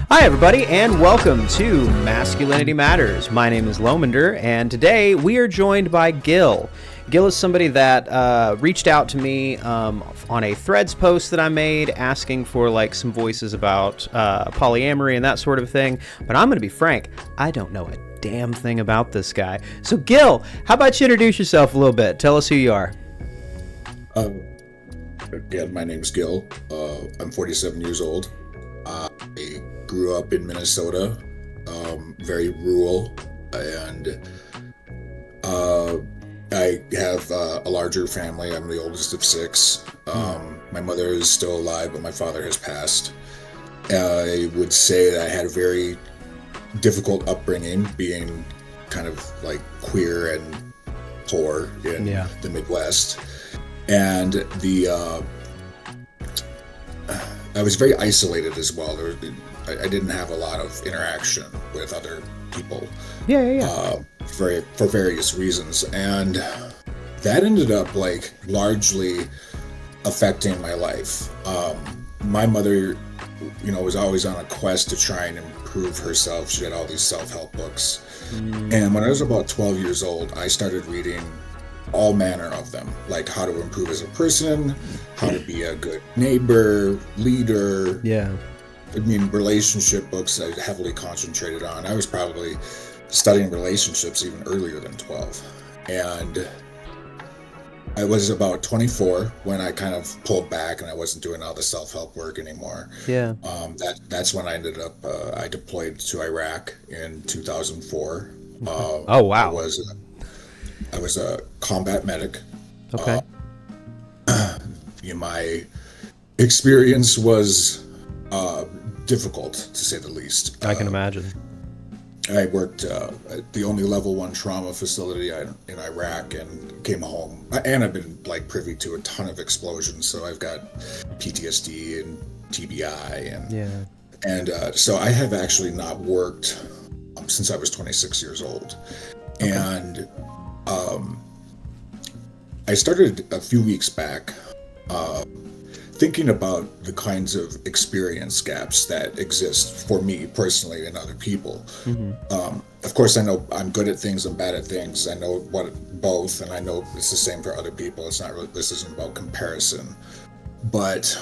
Hi, everybody, and welcome to Masculinity Matters. My name is Lomander, and today we are joined by Gil. Gil is somebody that reached out to me on a Threads post that I made asking for some voices about polyamory and that sort of thing. But I'm going to be frank, I don't know a damn thing about this guy. So Gil, how about you introduce yourself a little bit? Tell us who you are. Again, my name's Gil. I'm 47 years old. I grew up in Minnesota, very rural, and I have a larger family. I'm the oldest of six. My mother is still alive, but my father has passed. I would say that I had a very difficult upbringing, being kind of queer and poor in the Midwest. And I was very isolated as well. I didn't have a lot of interaction with other people. For various reasons, and that ended up largely affecting my life. My mother, was always on a quest to try and improve herself. She had all these self-help books, and when I was about 12 years old, I started reading all manner of them, like how to improve as a person, how to be a good neighbor, leader. Relationship books I heavily concentrated on. I was probably studying relationships even earlier than 12. And I was about 24 when I kind of pulled back and I wasn't doing all the self-help work anymore. That's when I ended up, I deployed to Iraq in 2004. Oh, wow. I was a combat medic. Okay. My experience was difficult, to say the least. I can imagine. I worked at the only level 1 trauma facility in Iraq and came home. And I've been privy to a ton of explosions, so I've got PTSD and TBI. And so I have actually not worked since I was 26 years old. Okay. And I started a few weeks back thinking about the kinds of experience gaps that exist for me personally and other people. Of course, I know I'm good at things, I'm bad at things. I know both, and I know it's the same for other people. It's not really, this isn't about comparison. But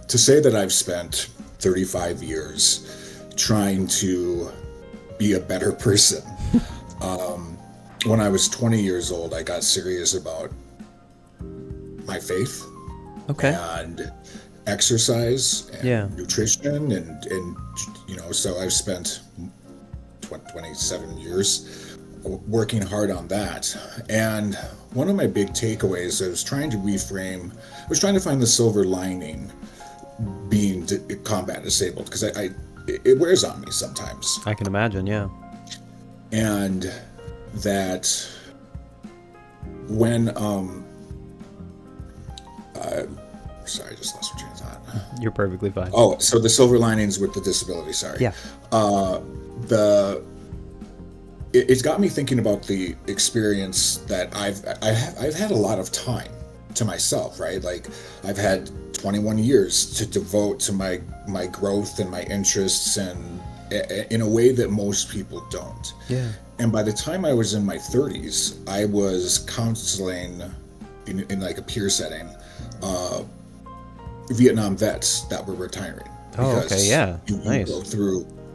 to say that I've spent 35 years trying to be a better person. When I was 20 years old, I got serious about my faith. Okay. And exercise and nutrition and so I've spent 27 years working hard on that. And one of my big takeaways, I was trying to find the silver lining being combat disabled, because it wears on me sometimes. I can imagine, yeah. And that when sorry, I just lost my train of thought. You're perfectly fine. Oh, so the silver linings with the disability, sorry. Yeah. It's got me thinking about the experience that I've had a lot of time to myself, right? I've had 21 years to devote to my growth and my interests, and in a way that most people don't. Yeah. And by the time I was in my 30s, I was counseling in a peer setting, Vietnam vets that were retiring. Oh, okay, yeah, nice.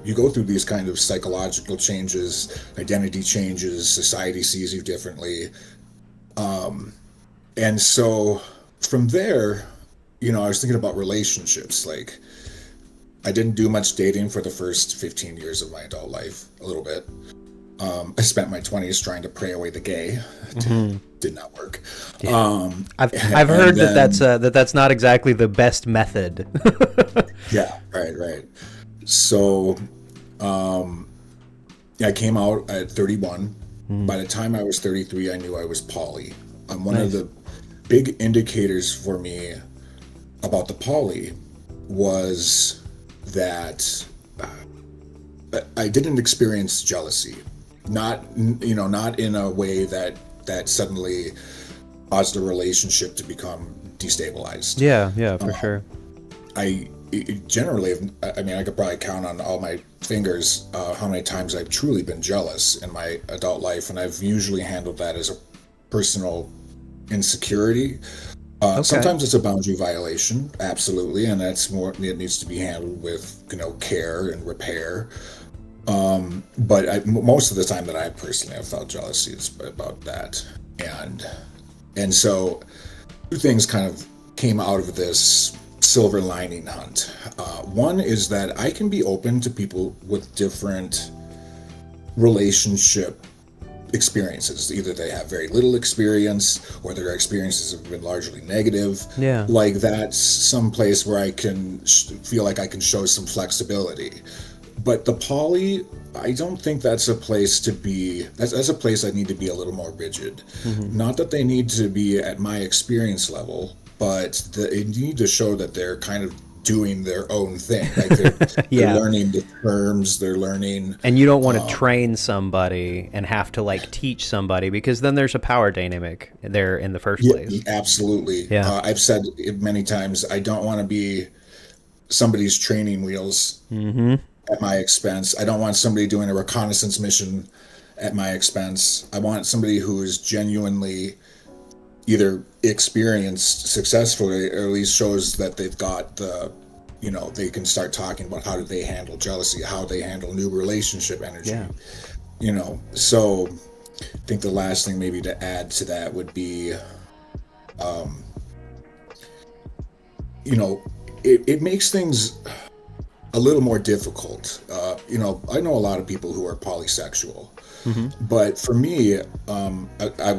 You go through these kind of psychological changes, identity changes, society sees you differently. And so from there, I was thinking about relationships. I didn't do much dating for the first 15 years of my adult life, a little bit. I spent my 20s trying to pray away the gay. Did not work. Yeah. I've heard that's not exactly the best method. Yeah, right. So I came out at 31. By the time I was 33, I knew I was poly. One of the big indicators for me about the poly was that I didn't experience jealousy. Not in a way that suddenly caused a relationship to become destabilized. Yeah, for sure. I generally, I mean, I could probably count on all my fingers how many times I've truly been jealous in my adult life, and I've usually handled that as a personal insecurity. Okay. Sometimes it's a boundary violation, absolutely, and that's more, it needs to be handled with, care and repair. But most of the time that I personally have felt jealousy is about that, and so two things kind of came out of this silver lining hunt. One is that I can be open to people with different relationship experiences. Either they have very little experience or their experiences have been largely negative. Yeah. Like that's some place where I can feel like I can show some flexibility. But the poly, I don't think that's a place to be. That's a place I need to be a little more rigid. Not that they need to be at my experience level, but they need to show that they're kind of doing their own thing. Like they're learning the terms, they're learning. And you don't want to train somebody and have to like teach somebody, because then there's a power dynamic there in the first place. Absolutely. Yeah. I've said it many times, I don't want to be somebody's training wheels at my expense. I don't want somebody doing a reconnaissance mission at my expense. I want somebody who is genuinely either experienced successfully or at least shows that they've got the, they can start talking about how do they handle jealousy, how they handle new relationship energy. So I think the last thing maybe to add to that would be, it makes things a little more difficult. I know a lot of people who are polysexual, but for me, I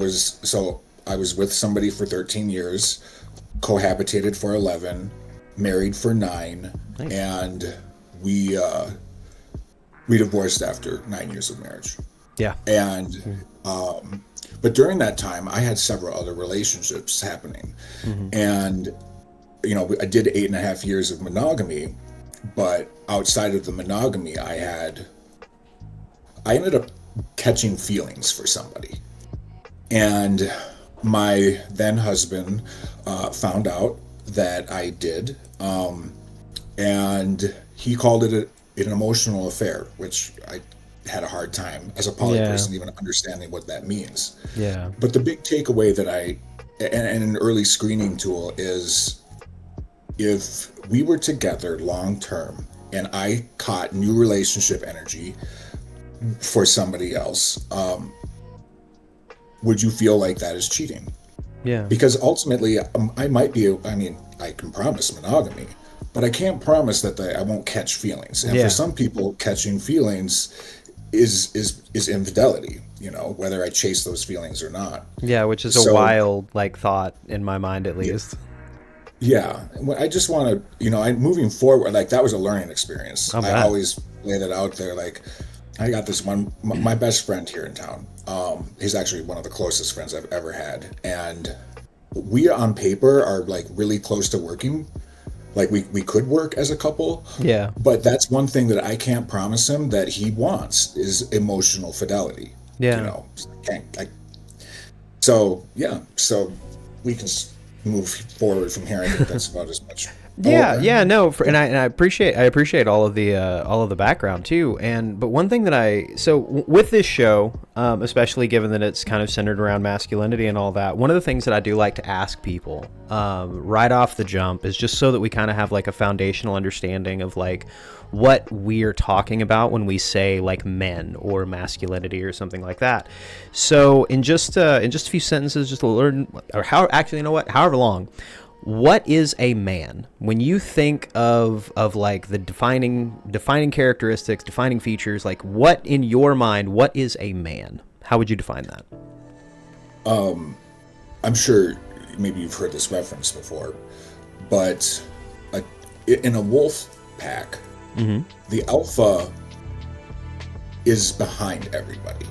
was with somebody for 13 years, cohabitated for 11, married for 9, nice. And we divorced after 9 years of marriage. Yeah. And but during that time, I had several other relationships happening, and I did 8.5 years of monogamy, but outside of the monogamy, I ended up catching feelings for somebody, and my then husband found out that I did, and he called it an emotional affair, which I had a hard time as a poly person even understanding what that means. Yeah. But the big takeaway that and an early screening tool is, if we were together long term and I caught new relationship energy for somebody else, would you feel like that is cheating? Yeah. Because ultimately, I can promise monogamy, but I can't promise that I won't catch feelings. And for some people, catching feelings is infidelity, whether I chase those feelings or not. Yeah, which is a wild thought in my mind, at least. Yeah, I just want to, moving forward, that was a learning experience. I always lay that out there. I got this one, my best friend here in town. He's actually one of the closest friends I've ever had. And we on paper are really close to working. We could work as a couple. Yeah. But that's one thing that I can't promise him that he wants is emotional fidelity. Yeah. So we can move forward from here. I think that's about as much. And I appreciate all of the background too. But one thing that with this show, especially given that it's kind of centered around masculinity and all that, one of the things that I do like to ask people right off the jump is just so that we kind of have a foundational understanding of what we're talking about when we say men or masculinity or something like that. So in just a few sentences, just to learn, or however long. What is a man? When you think of the defining characteristics, defining features, what in your mind, what is a man? How would you define that? I'm sure maybe you've heard this reference before, but in a wolf pack, the alpha is behind everybody.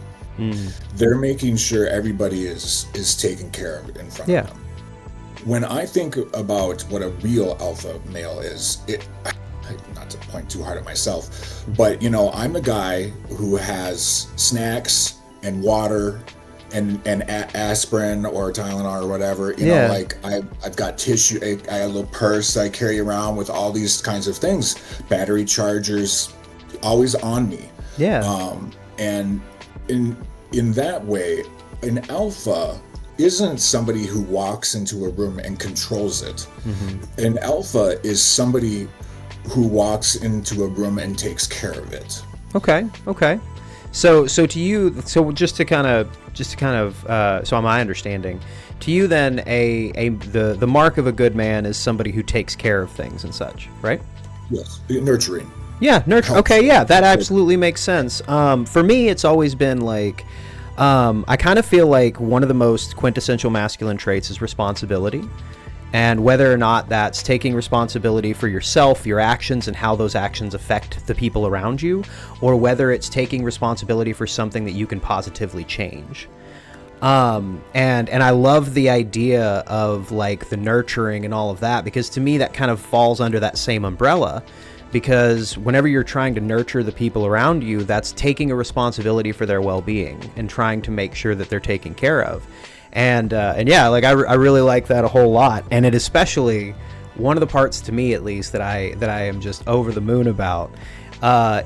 They're making sure everybody is taken care of in front of them. When I think about what a real alpha male is, not to point too hard at myself, but I'm the guy who has snacks and water aspirin or Tylenol or whatever, Yeah. like I've got tissue, I have a little purse I carry around with all these kinds of things, battery chargers, always on me. Yeah. And in that way, an alpha isn't somebody who walks into a room and controls it. An alpha is somebody who walks into a room and takes care of it. Okay. So to you, so just to kind of, so my understanding, to you then, the mark of a good man is somebody who takes care of things and such, right? Yes, nurturing. Yeah, nurture. Okay, yeah, that absolutely makes sense. For me, it's always been like, I kind of feel like one of the most quintessential masculine traits is responsibility. And whether or not that's taking responsibility for yourself, your actions, and how those actions affect the people around you, or whether it's taking responsibility for something that you can positively change. And I love the idea of like the nurturing and all of that, because to me that kind of falls under that same umbrella. Because whenever you're trying to nurture the people around you, that's taking a responsibility for their well-being and trying to make sure that they're taken care of. And yeah, like I really like that a whole lot. And it especially, one of the parts to me at least that I am just over the moon about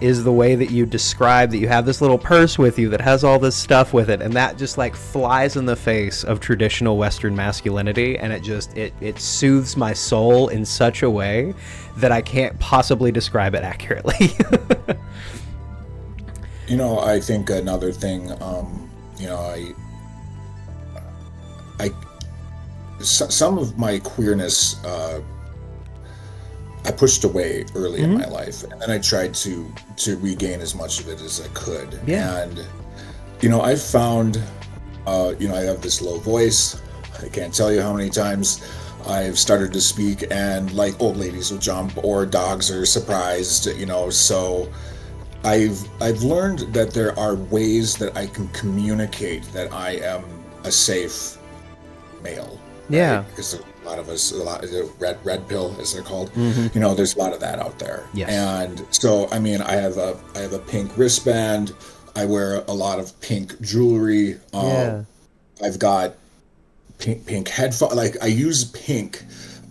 is the way that you describe that you have this little purse with you that has all this stuff with it, and that just like flies in the face of traditional Western masculinity, and it soothes my soul in such a way that I can't possibly describe it accurately. I think another thing, some of my queerness I pushed away early in my life, and then I tried to regain as much of it as I could. Yeah. And I found I have this low voice. I can't tell you how many times I've started to speak and like old ladies will jump or dogs are surprised, so I've learned that there are ways that I can communicate that I am a safe male. Yeah. Right? Because a lot of us, red pill as they're called, there's a lot of that out there. Yes. And so, I mean, I have a pink wristband. I wear a lot of pink jewelry. I've got pink headphones. Like I use pink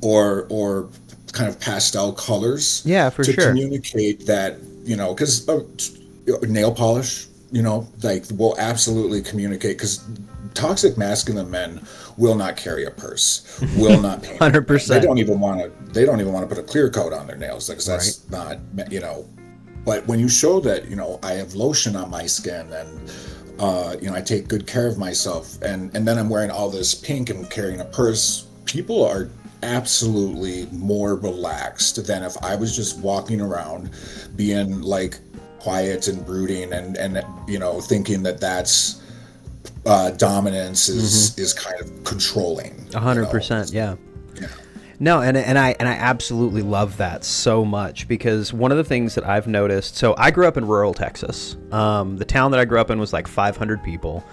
or kind of pastel colors. Yeah, for to sure. communicate that, because nail polish, like will absolutely communicate, because toxic masculine men will not carry a purse, will not paint. 100%. They don't even want to put a clear coat on their nails, because that's not, but when you show that, I have lotion on my skin and I take good care of myself, and then I'm wearing all this pink and carrying a purse, people are absolutely more relaxed than if I was just walking around being like quiet and brooding and thinking that that's dominance is kind of controlling. 100%. Yeah. No, and I absolutely love that so much, because one of the things that I've noticed, so I grew up in rural Texas. The town that I grew up in was like 500 people.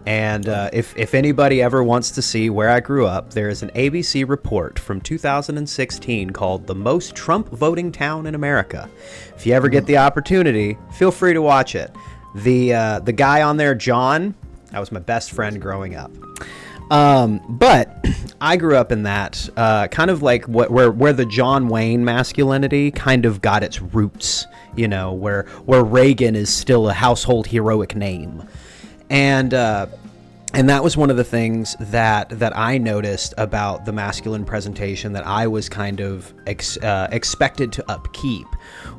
And if anybody ever wants to see where I grew up, there is an ABC report from 2016 called The Most Trump Voting Town in America. If you ever get the opportunity, feel free to watch it. The guy on there, John, that was my best friend growing up. But I grew up in that kind of like where the John Wayne masculinity kind of got its roots, where Reagan is still a household heroic name. And that was one of the things that I noticed about the masculine presentation that I was kind of expected to upkeep,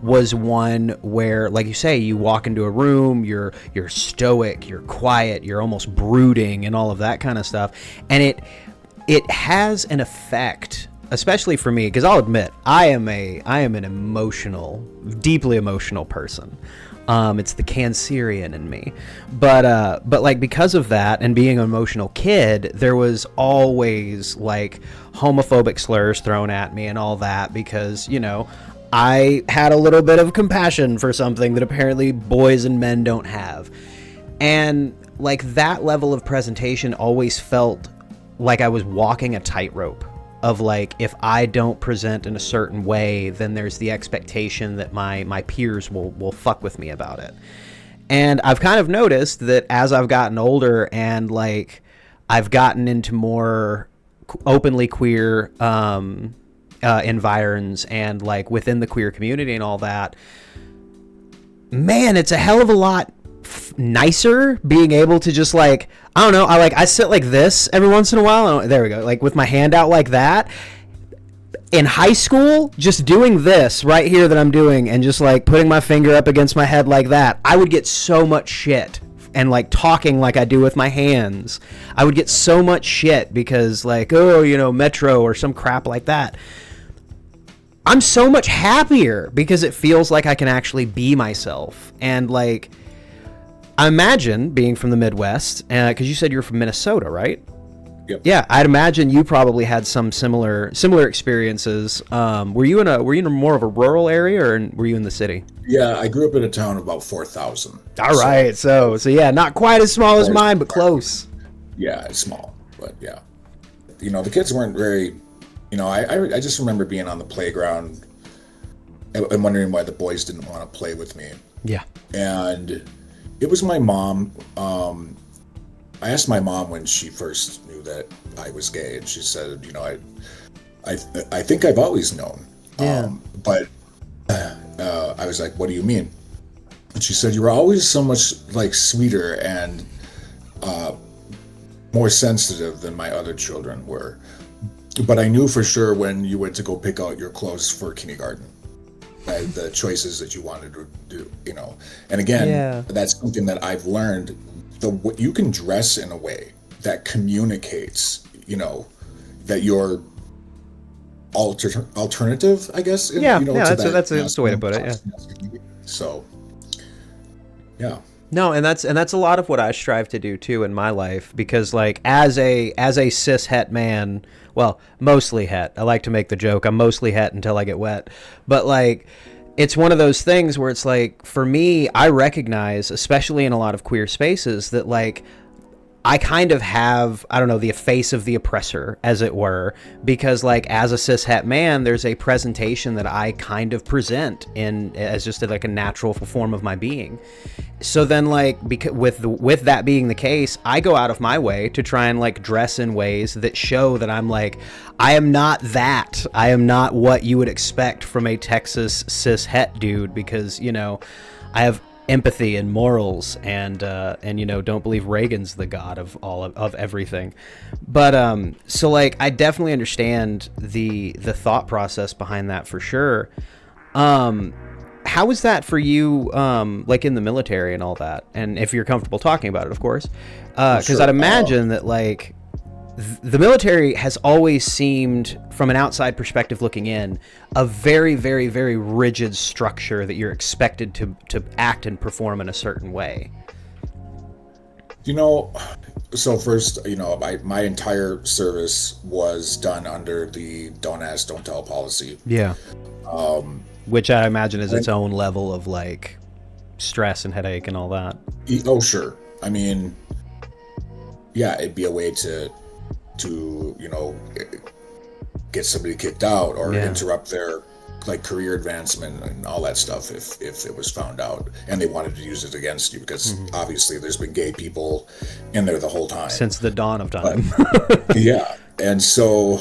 was one where, like you say, you walk into a room, you're stoic, you're quiet, you're almost brooding and all of that kind of stuff. And it has an effect, especially for me, because I'll admit I am an deeply emotional person. It's the Cancerian in me, but like because of that and being an emotional kid, there was always like homophobic slurs thrown at me and all that, because I had a little bit of compassion for something that apparently boys and men don't have, and like that level of presentation always felt like I was walking a tightrope. Of like, if I don't present in a certain way, then there's the expectation that my peers will fuck with me about it. And I've kind of noticed that as I've gotten older and like I've gotten into more openly queer environs and like within the queer community and all that, man, it's a hell of a lot nicer being able to just like, I don't know, I sit like this every once in a while, and there we go, like with my hand out like that. In high school, just doing this right here that I'm doing and just like putting my finger up against my head like that, I would get so much shit. And like talking like I do with my hands, I would get so much shit because like, oh, you know, Metro or some crap like that. I'm so much happier because it feels like I can actually be myself. And like, I imagine being from the Midwest, because you said you're from Minnesota, right? Yep. Yeah, I'd imagine you probably had some similar experiences. Were you in more of a rural area, or were you in the city? Yeah, I grew up in a town of about 4,000. All right, so yeah, not quite as small as mine, but close. Yeah, it's small, but yeah. You know, the kids weren't very, you know, I just remember being on the playground and wondering why the boys didn't want to play with me. Yeah. And it was my mom. I asked my mom when she first knew that I was gay, and she said, you know, I think I've always known. Yeah. But I was like, what do you mean? And she said, you were always so much like sweeter and more sensitive than my other children were. But I knew for sure when you went to go pick out your clothes for kindergarten, the choices that you wanted to do, you know. And again, that's something that I've learned. You can dress in a way that communicates, you know, that you're alternative, I guess. Yeah, you know, that's the way to put it. Yeah. So, yeah. No, and that's a lot of what I strive to do too in my life, because like as a cis het man, well, mostly het. I like to make the joke I'm mostly het until I get wet, but like, it's one of those things where it's like, for me, I recognize, especially in a lot of queer spaces, that like I kind of have, I don't know, the face of the oppressor, as it were, because like as a cis het man, there's a presentation that I kind of present in as just like a natural form of my being. So then like, with that being the case, I go out of my way to try and like dress in ways that show that I'm like, I am not that. I am not what you would expect from a Texas cis het dude, because, you know, I have empathy and morals, and you know, don't believe Reagan's the god of all of everything. But so like I definitely understand the thought process behind that for sure. How was that for you, like in the military and all that? And if you're comfortable talking about it, of course, because sure. I'd imagine that like the military has always seemed, from an outside perspective looking in, a very, very, very rigid structure that you're expected to act and perform in a certain way. You know, so first, you know, my entire service was done under the don't ask, don't tell policy. Yeah. Which I imagine is its own level of like stress and headache and all that. Oh, sure. I mean, yeah, it'd be a way to you know, get somebody kicked out or interrupt their like career advancement and all that stuff if it was found out and they wanted to use it against you, because obviously there's been gay people in there the whole time since the dawn of time. Yeah. And so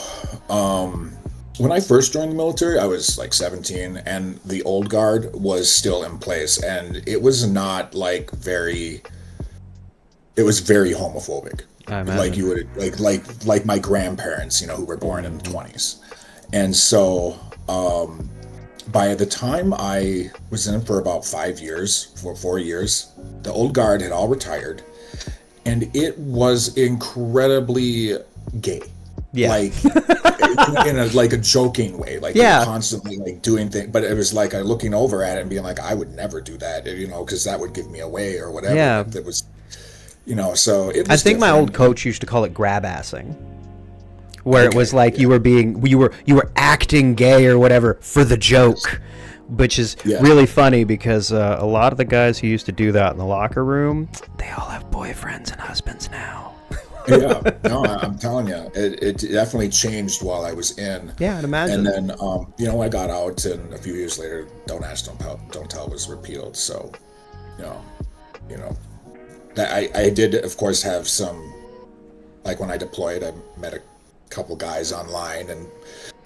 when I first joined the military, I was like 17, and the old guard was still in place, and it was not like it was very homophobic. Like you would like my grandparents, you know, who were born in the 20s. And so by the time I was in for about 4 years, the old guard had all retired, and it was incredibly gay. Yeah. Like in a like a joking way, like constantly like doing things, but it was like I looking over at it and being like, I would never do that, you know, because that would give me away or whatever. Yeah. That was, you know, so it was I think different. My old coach used to call it grab assing, where it was like you were acting gay or whatever for the joke, which is really funny because a lot of the guys who used to do that in the locker room, they all have boyfriends and husbands now. Yeah, no, I'm telling you, it definitely changed while I was in. Yeah, I'd imagine. And then, you know, I got out, and a few years later, don't ask, don't tell was repealed. So, you know, you know, that I did, of course, have some, like when I deployed, I met a couple guys online, and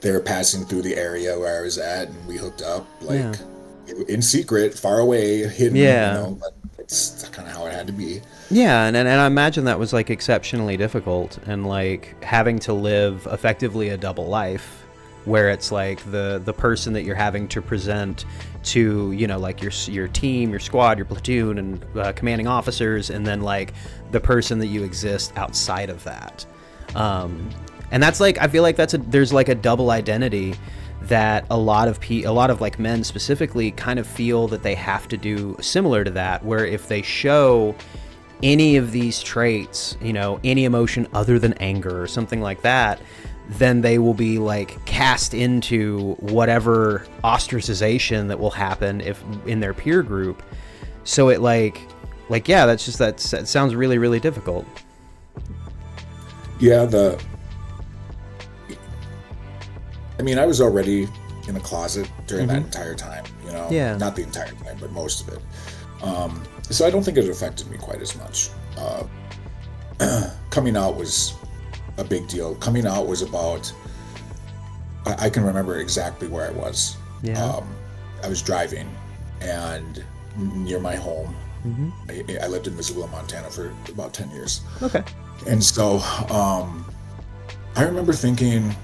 they were passing through the area where I was at, and we hooked up, like, in secret, far away, hidden, but it's kind of how it had to be. Yeah, and I imagine that was, like, exceptionally difficult, and, like, having to live effectively a double life, where it's like the person that you're having to present to, like your team, your squad, your platoon, and commanding officers, and then like the person that you exist outside of that. And that's like, I feel like there's like a double identity that a lot of like men specifically kind of feel that they have to do, similar to that, where if they show any of these traits, any emotion other than anger or something like that, then they will be like cast into whatever ostracization that will happen if in their peer group. So it that sounds really, really difficult. Yeah, I was already in a closet during that entire time, Yeah. Not the entire time, but most of it. So I don't think it affected me quite as much. Coming out was a big deal. Coming out was about, I can remember exactly where I was. Yeah. I was driving and near my home. Mm-hmm. I lived in Missoula, Montana for about 10 years. Okay. And so I remember thinking,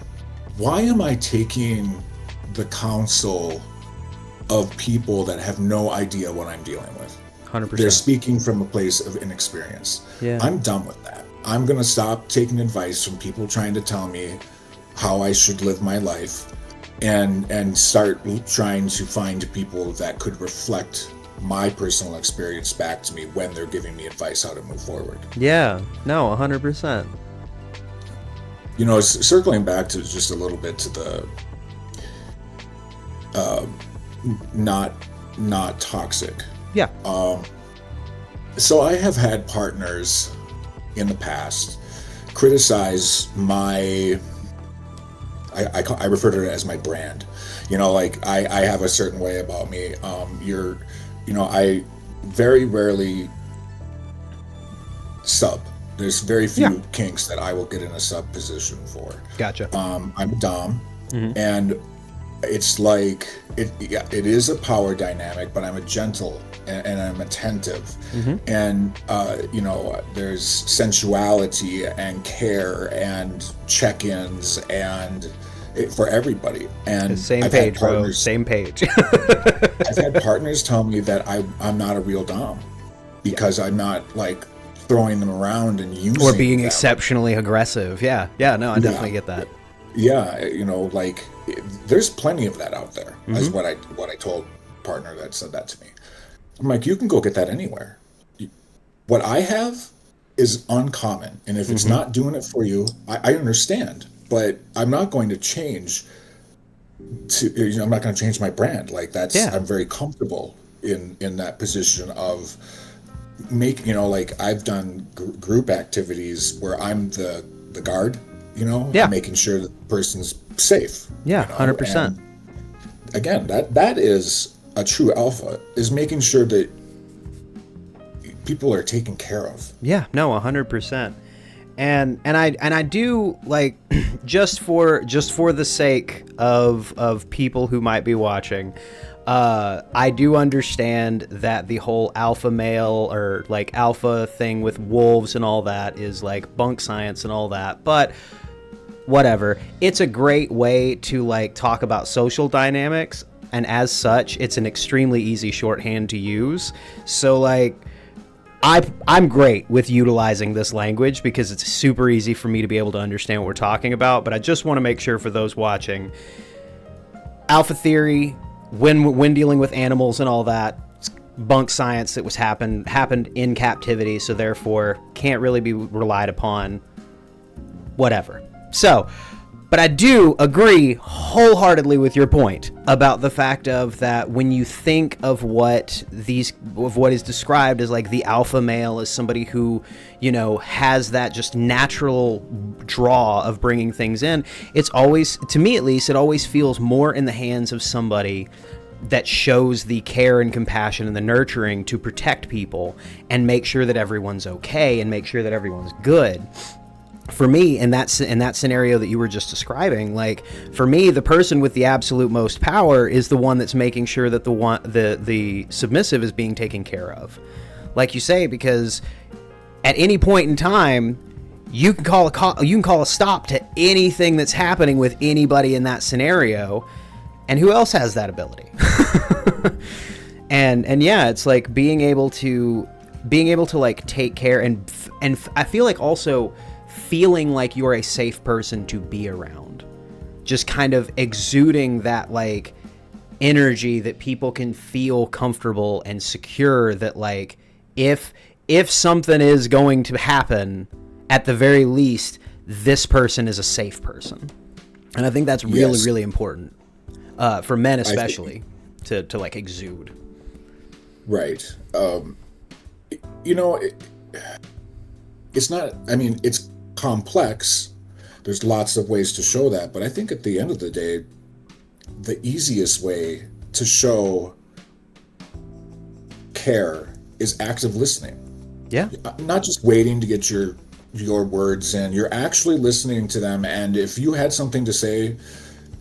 why am I taking the counsel of people that have no idea what I'm dealing with? 100%. They're speaking from a place of inexperience. Yeah. I'm done with that. I'm going to stop taking advice from people trying to tell me how I should live my life and start trying to find people that could reflect my personal experience back to me when they're giving me advice how to move forward. Yeah, no, 100%. Circling back to just a little bit to the not toxic. Yeah. So I have had partners in the past criticize my, I refer to it as my brand. I have a certain way about me. I very rarely sub. There's very few kinks that I will get in a sub position for. Gotcha. I'm a dom, and it's like it is a power dynamic, but I'm a gentle and I'm attentive, and there's sensuality and care and check-ins and for everybody. And same page, bro. Same page. I've had partners tell me that I'm not a real dom because I'm not like throwing them around and using or being them. Exceptionally aggressive. Yeah, no, I definitely get that. Yeah, there's plenty of that out there. Is what I told a partner that said that to me. I'm like, you can go get that anywhere. What I have is uncommon, and if it's not doing it for you, I understand. But I'm not going to change. I'm not going to change my brand. Like that's. Yeah. I'm very comfortable in that position of I've done group activities where I'm the guard. Making sure that the person's safe. Yeah, 100%. Again, that is a true alpha, is making sure that people are taken care of. Yeah, no, 100%. And I do like just for the sake of people who might be watching, I do understand that the whole alpha male or like alpha thing with wolves and all that is like bunk science and all that, but whatever. It's a great way to like talk about social dynamics, and as such, it's an extremely easy shorthand to use. So like I'm great with utilizing this language because it's super easy for me to be able to understand what we're talking about, but I just want to make sure for those watching, alpha theory, when dealing with animals and all that, bunk science that was happened in captivity, so therefore can't really be relied upon, whatever. So, but I do agree wholeheartedly with your point about the fact of that when you think of what is described as like the alpha male as somebody who, has that just natural draw of bringing things in, it's always, to me at least, it always feels more in the hands of somebody that shows the care and compassion and the nurturing to protect people and make sure that everyone's okay and make sure that everyone's good. For me, in that scenario that you were just describing, like, for me, the person with the absolute most power is the one that's making sure that the submissive is being taken care of, like you say, because at any point in time, you can call a stop to anything that's happening with anybody in that scenario, and who else has that ability? and yeah, it's like being able to like take care and I feel like also feeling like you're a safe person to be around, just kind of exuding that like energy that people can feel comfortable and secure, that like if something is going to happen, at the very least this person is a safe person. And I think that's really, yes, really important for men especially, to like exude. Right. You know, it's not, I mean, it's complex. There's lots of ways to show that, but I think at the end of the day, the easiest way to show care is active listening. Yeah. Not just waiting to get your words in. You're actually listening to them, and if you had something to say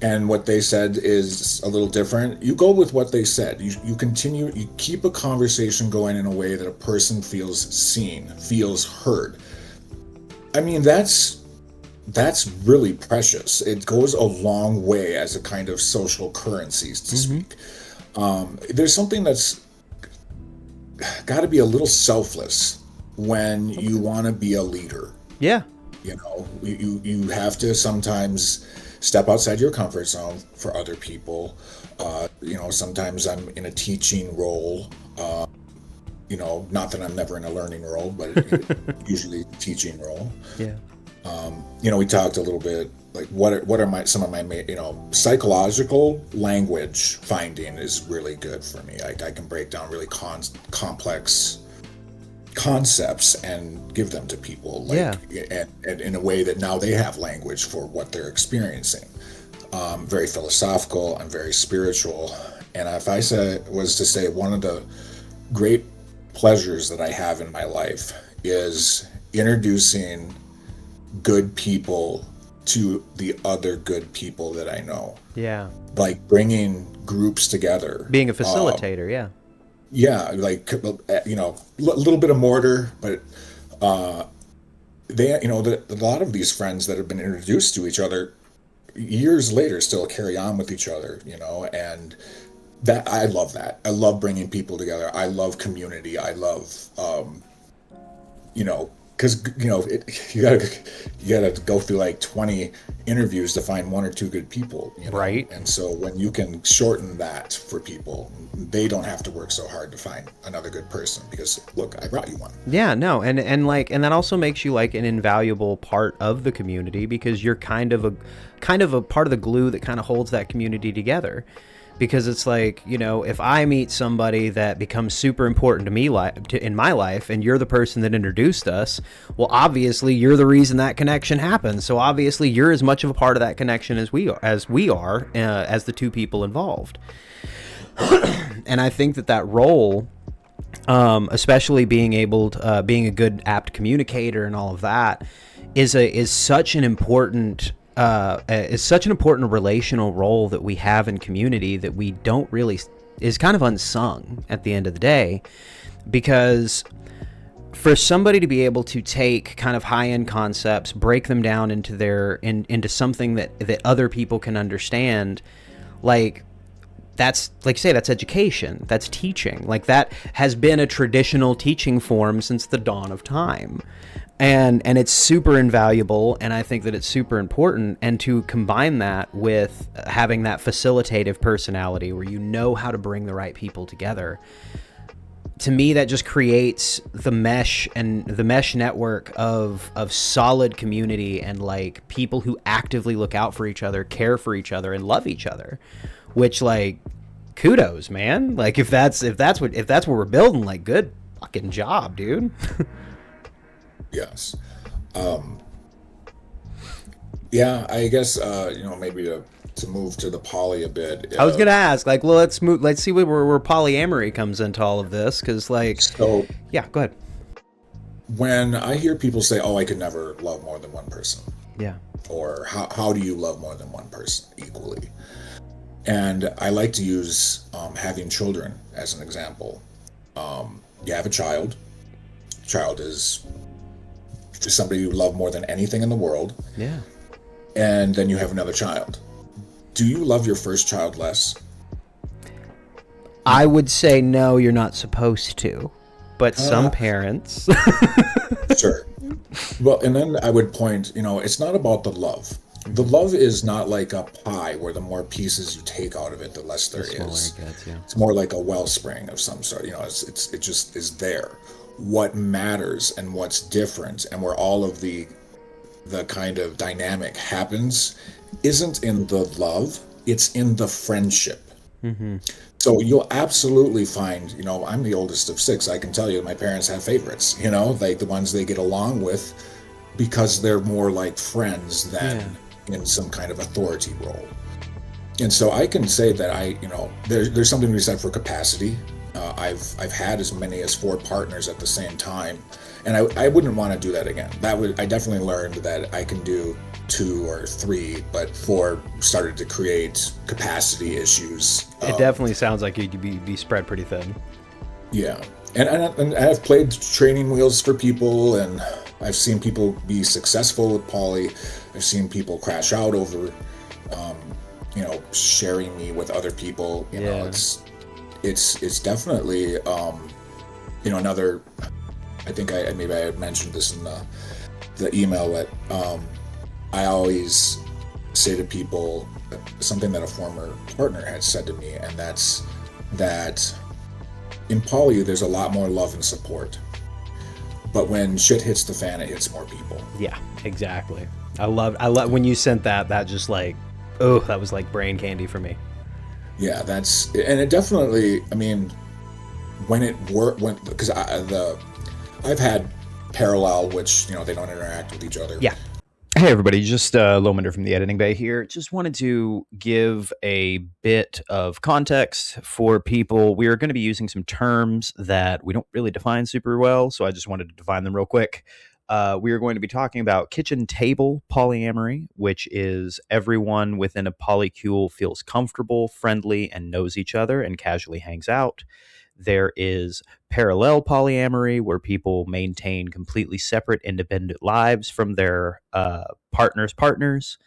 and what they said is a little different, you go with what they said. You continue, you keep a conversation going in a way that a person feels seen, feels heard. I mean, that's really precious. It goes a long way as a kind of social currency, to speak. There's something that's got to be a little selfless when you want to be a leader. Yeah. You know, you have to sometimes step outside your comfort zone for other people. You know, sometimes I'm in a teaching role. You know, not that I'm never in a learning role, but usually teaching role. Yeah. You know, we talked a little bit, like what are some of my, you know, psychological language finding is really good for me. I can break down really complex concepts and give them to people, like, yeah, and in a way that now they have language for what they're experiencing. Very philosophical, I'm very spiritual, and if I was to say one of the great pleasures that I have in my life is introducing good people to the other good people that I know. Yeah. Like bringing groups together. Being a facilitator, yeah. Yeah, like, you know, a little bit of mortar, but they, you know, a lot of these friends that have been introduced to each other years later still carry on with each other, you know, and that, I love that. I love bringing people together. I love community. I love, you know, because, you know, you gotta go through like 20 interviews to find one or two good people, you know? Right. And so when you can shorten that for people, they don't have to work so hard to find another good person, because look, I brought you one. Yeah, no, and that also makes you like an invaluable part of the community, because you're kind of a part of the glue that kind of holds that community together. Because it's like, you know, if I meet somebody that becomes super important to me in my life, and you're the person that introduced us, well, obviously you're the reason that connection happens. So obviously you're as much of a part of that connection as we are, as the two people involved. And I think that role, especially being being a good, apt communicator and all of that, is such an important relational role that we have in community that we don't really, is kind of unsung at the end of the day. Because for somebody to be able to take kind of high-end concepts, break them down into something that other people can understand, like, that's, like you say, that's education, that's teaching. Like, that has been a traditional teaching form since the dawn of time. And it's super invaluable, and I think that it's super important. And to combine that with having that facilitative personality where you know how to bring the right people together, to me, that just creates the mesh network of solid community and like people who actively look out for each other, care for each other, and love each other. Which, like, kudos, man. Like, if that's what we're building, like, good fucking job, dude. Yes. Yeah, I guess maybe to move to the poly a bit. I was gonna ask, like, well, let's move. Let's see where polyamory comes into all of this, because, like, So yeah, go ahead. when I hear people say, "Oh, I could never love more than one person," Yeah. or "How do you love more than one person equally?" And I like to use having children as an example. You have a child. Child is somebody you love more than anything in the world, Yeah. and then you have another child. Do you love your first child less? I would say no, you're not supposed to, but some parents. Sure. Well, and then I would point, it's not about the love. The love is not like a pie where the more pieces you take out of it, the less there smaller is. it gets, yeah. It's more like a wellspring of some sort. It just is there. What matters and what's different, and where all of the kind of dynamic happens, isn't in the love. It's in the friendship. So you'll absolutely find, I'm the oldest of six. I can tell you my parents have favorites, like the ones they get along with because they're more like friends than in some kind of authority role. And so I can say that there's something to be said for capacity. I've had as many as 4 partners at the same time, and I wouldn't want to do that again. I definitely learned that I can do 2 or 3, but 4 started to create capacity issues. It definitely sounds like you'd be spread pretty thin. Yeah, and I've played training wheels for people, and I've seen people be successful with poly. I've seen people crash out over, sharing me with other people. It's definitely, another. I think maybe I had mentioned this in the email that I always say to people something that a former partner had said to me, and that's that in poly there's a lot more love and support, but when shit hits the fan, it hits more people. Yeah, exactly. I love when you sent that just like, oh, that was like brain candy for me. Yeah, and it definitely, I mean, when it worked, because I've had parallel, which, they don't interact with each other. Yeah. Hey, everybody, just Lomander from the Editing Bay here. Just wanted to give a bit of context for people. We are going to be using some terms that we don't really define super well, so I just wanted to define them real quick. We are going to be talking about kitchen table polyamory, which is everyone within a polycule feels comfortable, friendly, and knows each other and casually hangs out. There is parallel polyamory, where people maintain completely separate, independent lives from their partners.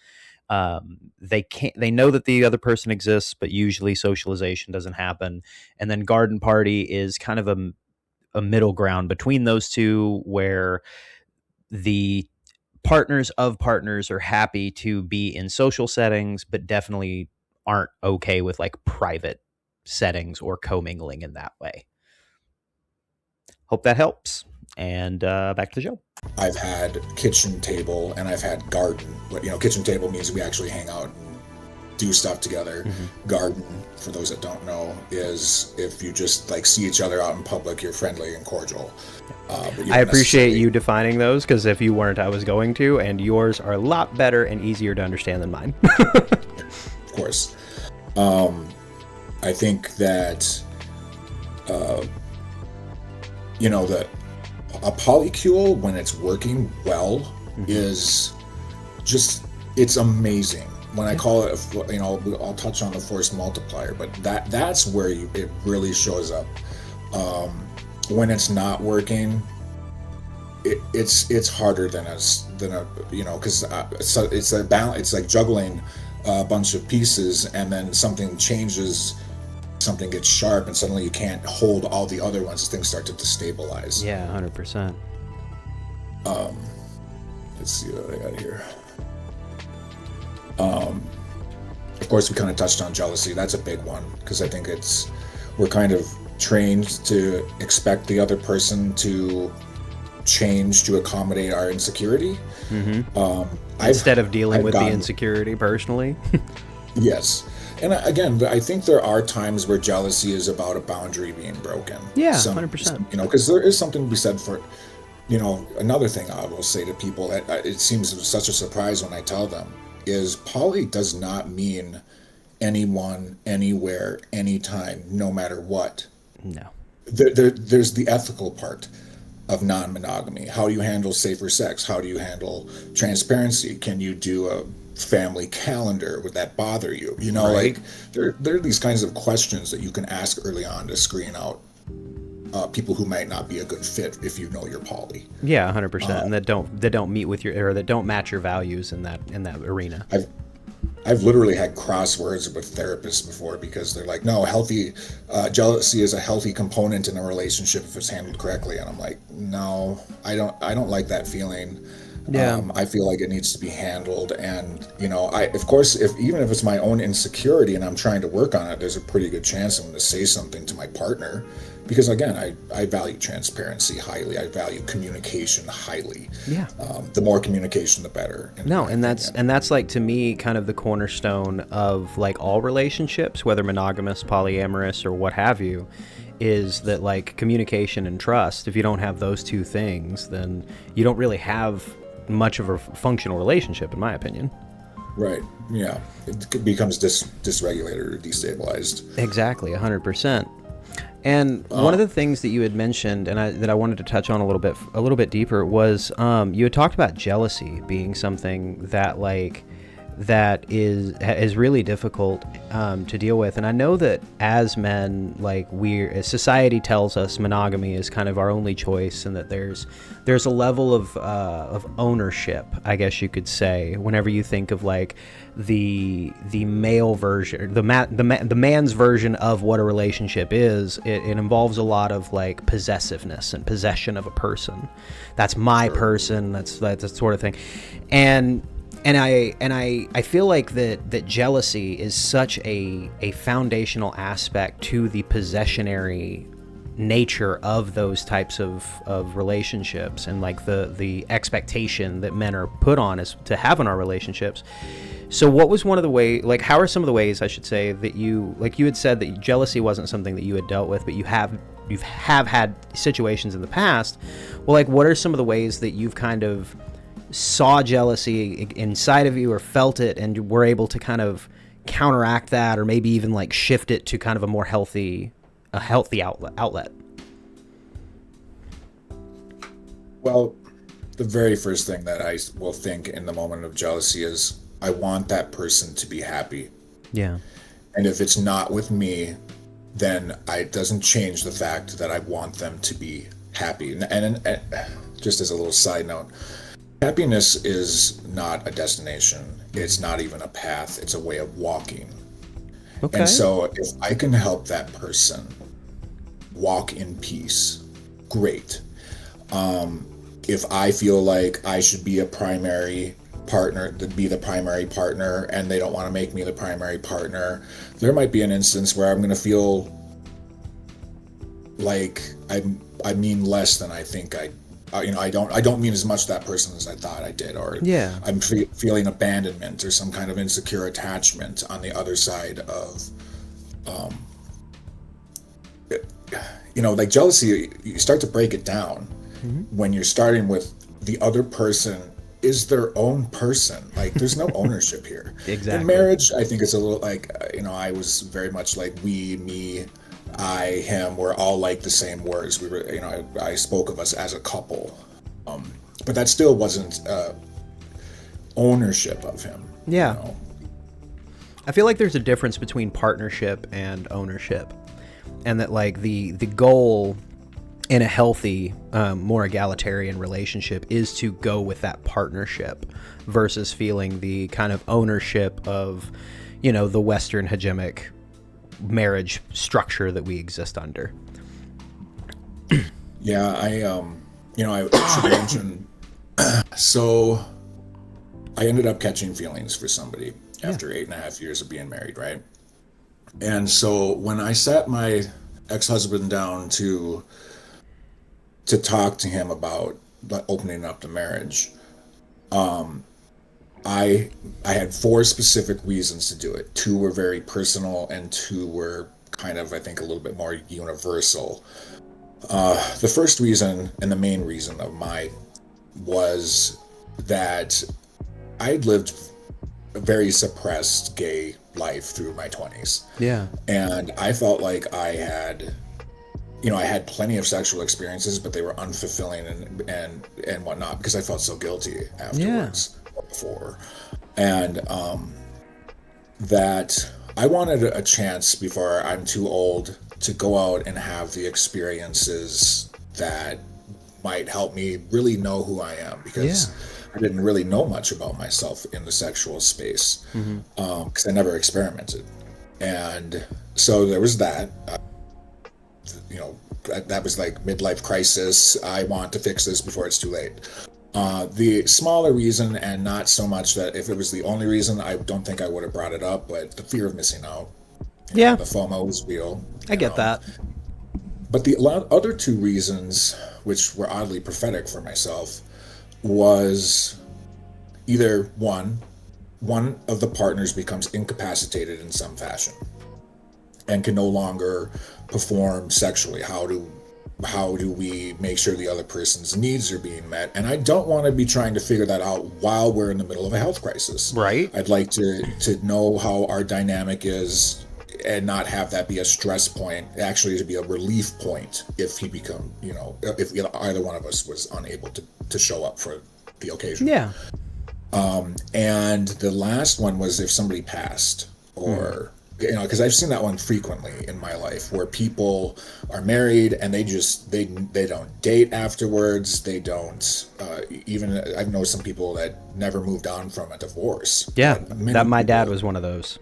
They know that the other person exists, but usually socialization doesn't happen. And then garden party is kind of a middle ground between those two, where the partners of partners are happy to be in social settings, but definitely aren't okay with like private settings or commingling in that way. Hope that helps. And back to the show. I've had kitchen table and I've had garden. Kitchen table means we actually hang out and do stuff together. Garden, for those that don't know, is if you just like see each other out in public, you're friendly and cordial. I appreciate you defining those, because if you weren't, I was going to, and yours are a lot better and easier to understand than mine. Of course. I think that, that a polycule, when it's working well, is just, it's amazing. When I call it, I'll touch on the force multiplier, but that's where it really shows up. When it's not working, it's harder than because it's a balance. It's like juggling a bunch of pieces, and then something changes, something gets sharp, and suddenly you can't hold all the other ones as things start to destabilize. Yeah, 100%. Let's see what I got here. Of course, we kind of touched on jealousy. That's a big one, because I think we're kind of trained to expect the other person to change to accommodate our insecurity. Instead of dealing with the insecurity personally. Yes. And again, I think there are times where jealousy is about a boundary being broken. Yeah, 100%. Because there is something to be said for Another thing I will say to people that it seems such a surprise when I tell them is poly does not mean anyone, anywhere, anytime, no matter what. No. There's the ethical part of non-monogamy. How do you handle safer sex? How do you handle transparency? Can you do a family calendar? Would that bother you? Right. Like there are these kinds of questions that you can ask early on to screen out people who might not be a good fit if you know you're poly. Yeah, 100%. And that don't meet with your, or that don't match your values in that arena. I've literally had crosswords with therapists before because they're like, no, healthy jealousy is a healthy component in a relationship if it's handled correctly, and I'm like, no, I don't like that feeling. Yeah. I feel like it needs to be handled, and of course, even if it's my own insecurity and I'm trying to work on it, there's a pretty good chance I'm going to say something to my partner, because again, I value transparency highly. I value communication highly. Yeah. The more communication, the better. No, and that's like, to me, kind of the cornerstone of like all relationships, whether monogamous, polyamorous, or what have you, is that like communication and trust. If you don't have those two things, then you don't really have much of a functional relationship, in my opinion. Right. Yeah. It becomes dysregulated or destabilized. Exactly, 100%. And one of the things that you had mentioned, and that I wanted to touch on a little bit deeper, was you had talked about jealousy being something that that is really difficult to deal with. And I know that as men, like, as society tells us monogamy is kind of our only choice, and that there's a level of ownership, I guess you could say, whenever you think of like the male version, the man's version of what a relationship is. It involves a lot of like possessiveness and possession of a person. That's my person. That's that sort of thing, and I feel like that jealousy is such a foundational aspect to the possessionary nature of those types of relationships, and like the expectation that men are put on is to have in our relationships. So what was one of the how are some of the ways, I should say, that you had said that jealousy wasn't something that you had dealt with, but you have had situations in the past. Well, like, what are some of the ways that you've kind of saw jealousy inside of you or felt it and were able to kind of counteract that, or maybe even like shift it to kind of a more healthy outlet? Well, the very first thing that I will think in the moment of jealousy is, I want that person to be happy. Yeah. And if it's not with me, then it doesn't change the fact that I want them to be happy. And just as a little side note, happiness is not a destination. It's not even a path. It's a way of walking. Okay. And so if I can help that person walk in peace, great. If I feel like I should be a primary partner, to be the primary partner, and they don't want to make me the primary partner, there might be an instance where I'm going to feel like I mean less than I think I don't mean as much to that person as I thought I did, or yeah, I'm feeling abandonment or some kind of insecure attachment on the other side of, like jealousy. You start to break it down when you're starting with the other person is their own person. Like, there's no ownership here. Exactly. In marriage, I think it's a little like, I was very much like we, me, I, him, we're all like the same words. We were, I spoke of us as a couple, but that still wasn't ownership of him. Yeah. I feel like there's a difference between partnership and ownership, and that like the goal in a healthy, more egalitarian relationship is to go with that partnership versus feeling the kind of ownership of, the Western hegemonic marriage structure that we exist under. Yeah, I should mention, so I ended up catching feelings for somebody after 8.5 years of being married, right? And so when I sat my ex-husband down to talk to him about opening up the marriage, I had 4 specific reasons to do it. 2 were very personal, and 2 were kind of, I think, a little bit more universal. The first reason and the main reason of mine was that I'd lived a very suppressed gay life through my 20s. Yeah. And I felt like I had plenty of sexual experiences, but they were unfulfilling and whatnot because I felt so guilty afterwards or before. And that I wanted a chance before I'm too old to go out and have the experiences that might help me really know who I am, because I didn't really know much about myself in the sexual space because I never experimented. And so there was that. That was like midlife crisis. I want to fix this before it's too late. The smaller reason, and not so much that if it was the only reason, I don't think I would have brought it up, but the fear of missing out. Yeah. The FOMO was real. I get that. But the other two reasons, which were oddly prophetic for myself, was either one of the partners becomes incapacitated in some fashion and can no longer perform sexually. How do we make sure the other person's needs are being met? And I don't want to be trying to figure that out while we're in the middle of a health crisis. Right. I'd like to know how our dynamic is and not have that be a stress point, actually to be a relief point if he become, if either one of us was unable to show up for the occasion. Yeah. And the last one was if somebody passed, or because I've seen that one frequently in my life, where people are married and they don't date afterwards. They don't even. I've known some people that never moved on from a divorce. Yeah, that my dad was one of those.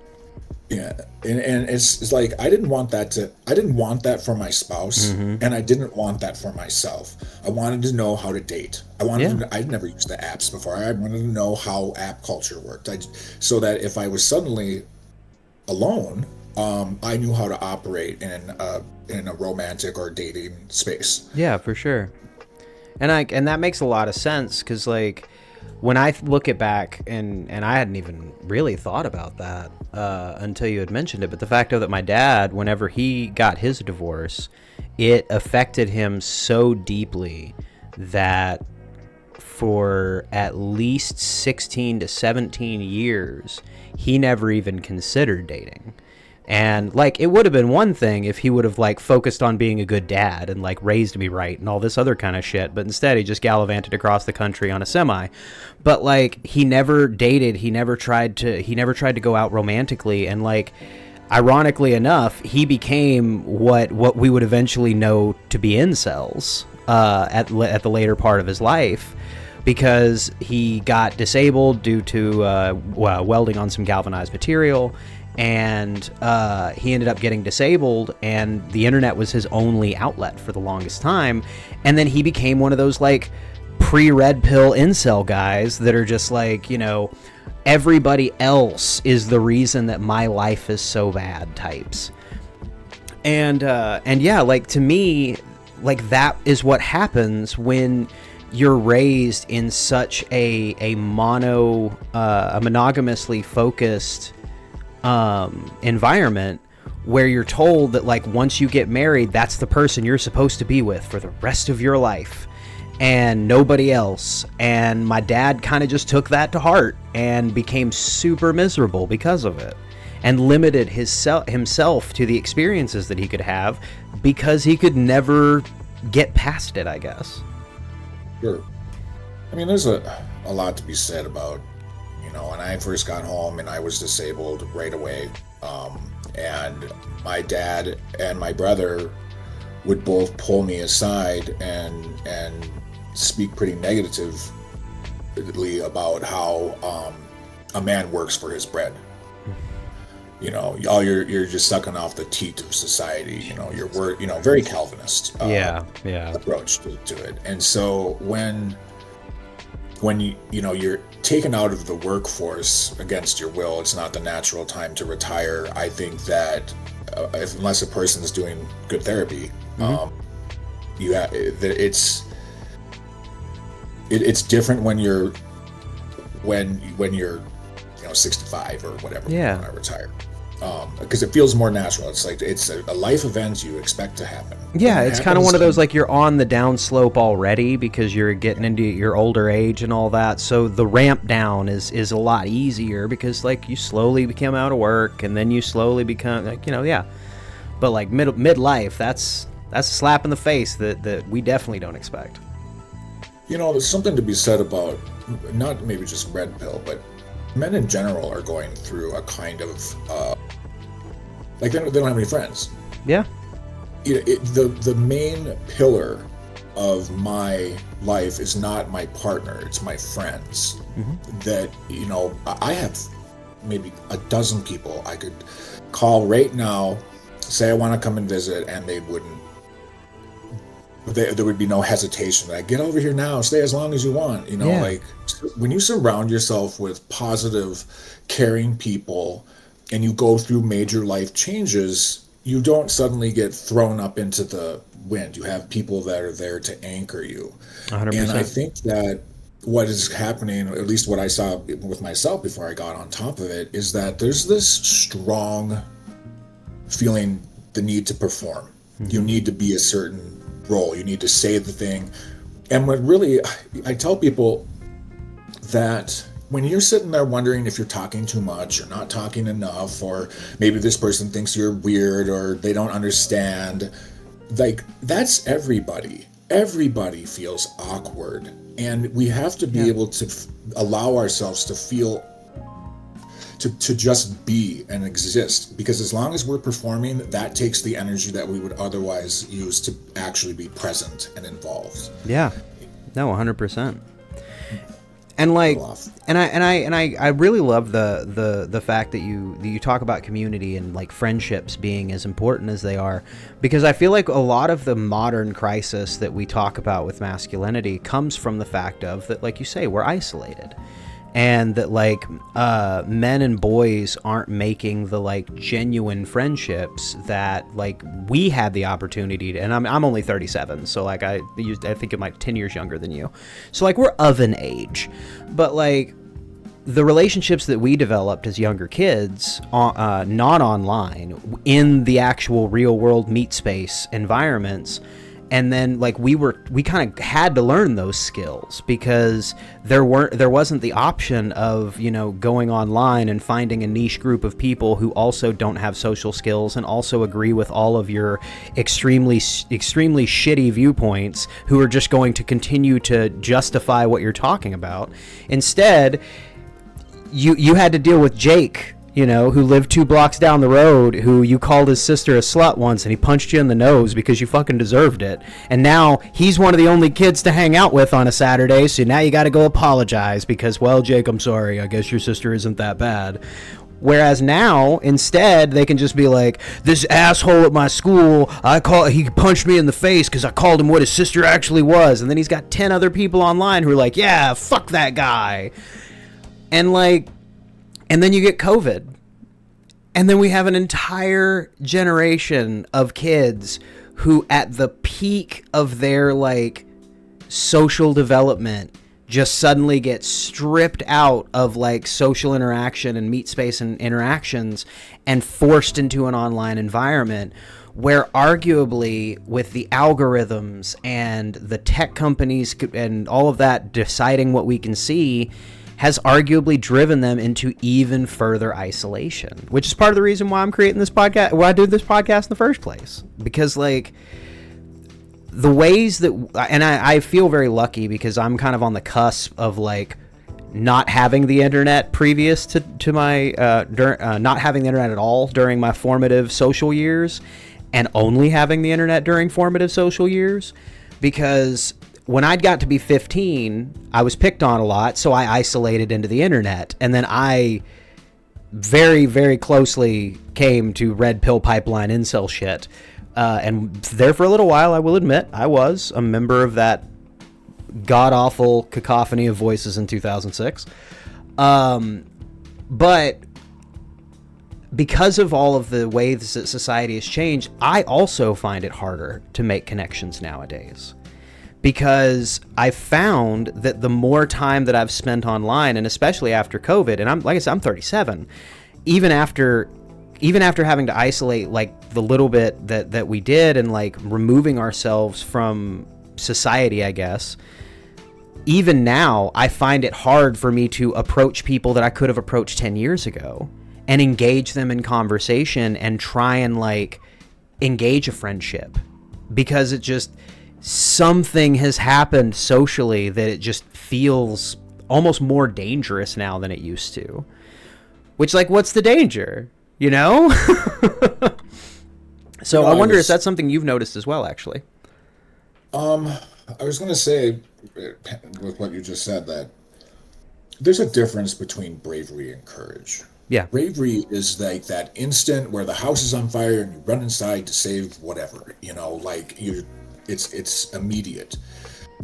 Yeah, and it's like I didn't want that for my spouse, and I didn't want that for myself. I wanted to know how to date. I'd never used the apps before. I wanted to know how app culture worked. So that if I was suddenly alone, I knew how to operate in a romantic or dating space. Yeah, for sure. And that makes a lot of sense, because like when I look it back, and I hadn't even really thought about that until you had mentioned it, but the fact that my dad, whenever he got his divorce, it affected him so deeply that for at least 16 to 17 years, he never even considered dating. And like, it would have been one thing if he would have like focused on being a good dad and like raised me right and all this other kind of shit, but instead he just gallivanted across the country on a semi. But like, he never dated, he never tried to go out romantically, and like, ironically enough, he became what we would eventually know to be incels at the later part of his life, because he got disabled due to welding on some galvanized material, and he ended up getting disabled, and the internet was his only outlet for the longest time. And then he became one of those like pre-red pill incel guys that are just like, everybody else is the reason that my life is so bad types. And yeah, like, to me, like, that is what happens when you're raised in such a monogamously focused environment, where you're told that like once you get married, that's the person you're supposed to be with for the rest of your life and nobody else. And my dad kind of just took that to heart and became super miserable because of it, and limited himself to the experiences that he could have because he could never get past it, I guess. Sure. I mean, there's a lot to be said about, when I first got home and I was disabled right away, and my dad and my brother would both pull me aside and speak pretty negatively about how a man works for his bread. You're just sucking off the teat of society. You're very Calvinist. Approach to it. And so when you're taken out of the workforce against your will, it's not the natural time to retire. I think that unless a person is doing good therapy, it's different when you're 65 or whatever. Yeah. When I retire. because it feels more natural. It's like it's a life event you expect to happen. Yeah, it's kind of one of those, like, you're on the downslope already because you're getting into your older age and all that. So the ramp down is a lot easier because, like, you slowly become out of work and then you slowly become, like, yeah. But, like, midlife, that's a slap in the face that we definitely don't expect. There's something to be said about not maybe just red pill, but men in general are going through a kind of like they don't have any friends. Yeah. The main pillar of my life is not my partner, it's my friends. Mm-hmm. That I have maybe a dozen people I could call right now, say I want to come and visit, and there would be no hesitation. Like, get over here now, stay as long as you want. Like, when you surround yourself with positive, caring people and you go through major life changes, you don't suddenly get thrown up into the wind. You have people that are there to anchor you. 100%. And I think that what is happening, at least what I saw with myself before I got on top of it, is that there's this strong feeling the need to perform. Mm-hmm. You need to be a certain role. You need to say the thing. And what really, I tell people that when you're sitting there wondering if you're talking too much or not talking enough, or maybe this person thinks you're weird or they don't understand, like, that's everybody. Everybody feels awkward. And we have to be able to allow ourselves to feel, to just be and exist, because as long as we're performing, that takes the energy that we would otherwise use to actually be present and involved. Yeah, no, 100%. And like, and I really love the fact that you talk about community and like friendships being as important as they are, because I feel like a lot of the modern crisis that we talk about with masculinity comes from the fact of that, like you say, we're isolated. And that, like, men and boys aren't making the, like, genuine friendships that, like, we had the opportunity to. And I'm only 37, so, like, I think I'm, like, 10 years younger than you. So, like, we're of an age. But, like, the relationships that we developed as younger kids, not online, in the actual real-world meat space environments. And then, like, we kind of had to learn those skills because there wasn't the option of, going online and finding a niche group of people who also don't have social skills and also agree with all of your extremely shitty viewpoints, who are just going to continue to justify what you're talking about. Instead, you had to deal with Jake, who lived 2 blocks down the road, who you called his sister a slut once and he punched you in the nose because you fucking deserved it. And now he's one of the only kids to hang out with on a Saturday, so now you got to go apologize because, well, Jake, I'm sorry, I guess your sister isn't that bad. Whereas now, instead, they can just be like, this asshole at my school, he punched me in the face because I called him what his sister actually was. And then he's got 10 other people online who are like, yeah, fuck that guy. And like, and then you get COVID. And then we have an entire generation of kids who, at the peak of their, like, social development, just suddenly get stripped out of, like, social interaction and meet space and interactions and forced into an online environment where arguably with the algorithms and the tech companies and all of that deciding what we can see has arguably driven them into even further isolation, which is part of the reason why I'm creating this podcast, why I do this podcast in the first place. Because, like, the ways that, and I feel very lucky because I'm kind of on the cusp of, like, not having the internet previous to my, not having the internet at all during my formative social years, and only having the internet during formative social years, because when I got to be 15, I was picked on a lot, so I isolated into the internet. And then I very, very closely came to red pill pipeline incel shit. And there for a little while, I will admit, I was a member of that god-awful cacophony of voices in 2006. But because of all of the ways that society has changed, I also find it harder to make connections nowadays. Because I found that the more time that I've spent online, and especially after COVID, and like I said, I'm 37, even after even after having to isolate like the little bit that we did, and like removing ourselves from society, I guess, even now I find it hard for me to approach people that I could have approached 10 years ago and engage them in conversation and try and like engage a friendship, because it just, something has happened socially that it just feels almost more dangerous now than it used to. Which, like, what's the danger? You know? So I wonder if that's something you've noticed as well, actually. I was going to say, with what you just said, that there's a difference between bravery and courage. Yeah. Bravery is like that instant where the house is on fire and you run inside to save whatever, like it's immediate.